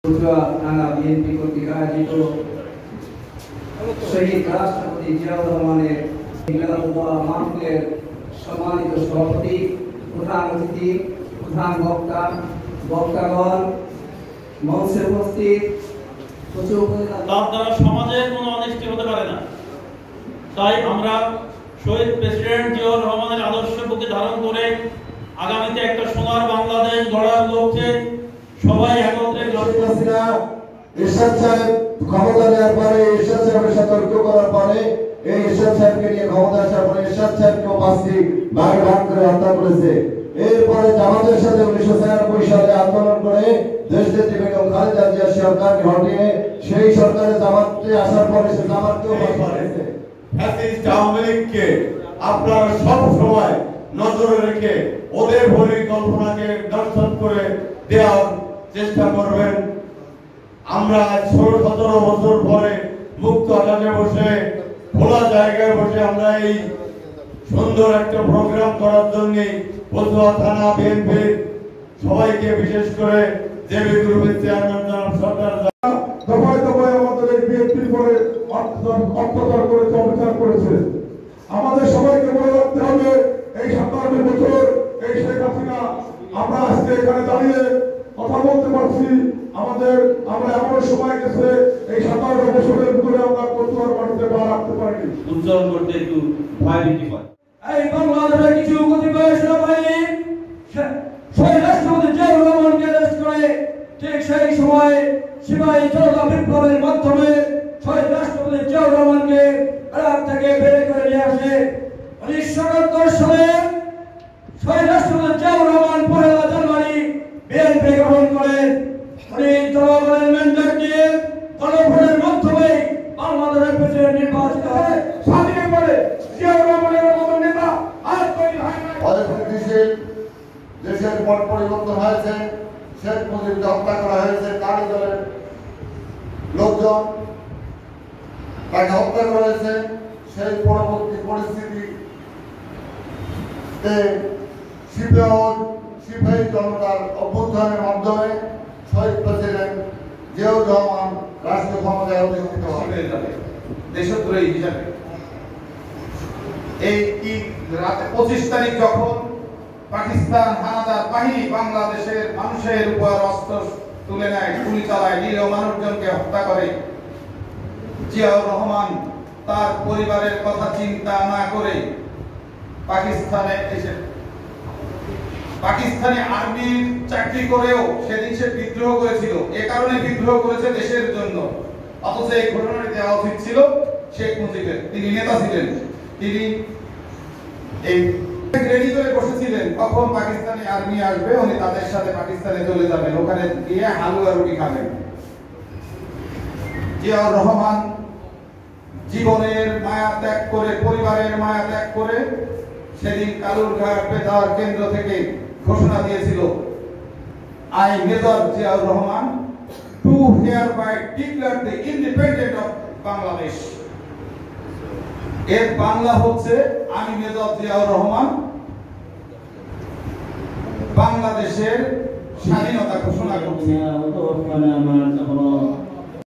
থানা বিএনপি কর্তৃক আয়োজিত শহীদ রাষ্ট্রপতি জিয়াউর রহমানের মাহফিলের সম্মানিত সভাপতি, প্রধান অতিথি, প্রধান বক্তা, বক্তাগণ, মঞ্চে উপস্থিত তার দ্বারা সমাজের কোনো অনিষ্টি হতে পারে না। তাই আমরা শহীদ প্রেসিডেন্ট জিয়াউর রহমানের আদর্শ বুকে ধারণ করে আগামীতে একটা সোনার বাংলাদেশ গড়ার লক্ষ্যে সবাই একত্রে এরশাদ সাহেব ক্ষমতা নেওয়ার পরে, এরশাদ সাহেবের সতর্ক করার পরে, এই এরশাদ সাহেবকে নিয়ে ক্ষমতা আসার পরে এরশাদ সাহেবকেও 5টি ভাগে ভাগ করে হত্যা করেছে। এরপরে জামাতের সাথে 1996 সালে আন্দোলন করে দেশনেত্রী বেগম খালেদা জিয়া সরকারকে হটিয়ে সেই সরকারে জামাতে আসার পরে সে জামাতকেও হত্যা করেছে। ফ্যাসিস্ট আওয়ামী লীগকে আপনারা সব সময় নজরে রেখে ওদের পরিকল্পনাকে দর্শন করে দেওয়ার চেষ্টা করবেন। আমরা 16-17 বছর পরে মুক্ত আকাশে বসে, খোলা জায়গায় বসে আমরা এই সুন্দর একটা প্রোগ্রাম করার জন্য পটুয়া থানা বিএনপির সবাইকে, বিশেষ করে জেবি গ্রুপের চেয়ারম্যান জনাব সরকার দফায় দফায় আমাদের এই বিএনপির পরে অত্যাচার করেছে, অবিচার করেছে। আমাদের সবাইকে মনে রাখতে হবে এই 57 বছর এই শেখ হাসিনা, আমরা আজকে এখানে দাঁড়িয়ে কথা বলতে পারছি। আমরা এমন সময় গেছে এই 57 বছরের ভিতরে আমরা পটুয়ার মাটিতে পা রাখতে পারিনি। উজ্জ্বল করতে একটু ভয় ভীতি হয়। এই বাংলাদেশের কিছু কতিপয় সেনাবাহিনী শহীদ রাষ্ট্রপতি জিয়াউর রহমানকে অ্যারেস্ট করে ঠিক সেই সময় সিপাহী জনতা বিপ্লবের মাধ্যমে শহীদ রাষ্ট্রপতি জিয়াউর রহমানকে ইরাক থেকে বের করে নিয়ে আসে। 1971 সালে শহীদ রাষ্ট্রপতি জিয়াউর রহমান 1 জানুয়ারি বিএনপি গ্রহণ করেন। উনি জনগণের ম্যান্ডেট দিয়ে গণভোটের মাধ্যমে বাংলাদেশের প্রেসিডেন্ট নির্বাচিত হয়। স্বাধীন করে জিয়াউর রহমানের মতো নেতা আর তৈরি হয় না। দেশের পট পরিবর্তন হয়েছে, শেখ মুজিবকে হত্যা করা হয়েছে, তারই দলের লোকজন তাকে হত্যা করা হয়েছে। সেই পরবর্তী পরিস্থিতিতে সিপাহী জনতার অভ্যুত্থানের মাধ্যমে শহীদ প্রেসিডেন্ট জিয়াউর রহমান রাষ্ট্র ক্ষমতায় অধিষ্ঠিত হয়ে যাবে দেশদ্রোহী হিসাবে। এই রাতে 25 তারিখ যখন পাকিস্তান হানাদার বাহিনী বাংলাদেশের মানুষের উপর অস্ত্র তুলে নেয়, গুলি চালায়, নিরীহ মানুষজনকে হত্যা করে, জিয়াউর রহমান তার পরিবারের কথা চিন্তা না করে পাকিস্তানে এসে পাকিস্তানি আর্মির চাকরি করেও সেদিন সে বিদ্রোহ করেছিল। এ কারণে বিদ্রোহ করেছে দেশের জন্য। অথচ এই ঘটনাটি দেওয়া উচিত ছিল শেখ মুজিবের। তিনি নেতা ছিলেন, তিনি এই রেডি করে বসেছিলেন কখন পাকিস্তানি আর্মি আসবে, উনি তাদের সাথে পাকিস্তানে চলে যাবেন, ওখানে গিয়ে হালুয়া রুটি খাবেন। জিয়াউর রহমান জীবনের মায়া ত্যাগ করে, পরিবারের মায়া ত্যাগ করে সেদিন কালুরঘাট বেতার কেন্দ্র থেকে ঘোষণা দিয়েছিল, I Major Ziaur Rahman do hereby declare the independence of Bangladesh। এর বাংলা হচ্ছে, আমি মেজর জিয়াউর রহমান বাংলাদেশের স্বাধীনতা ঘোষণা করছি।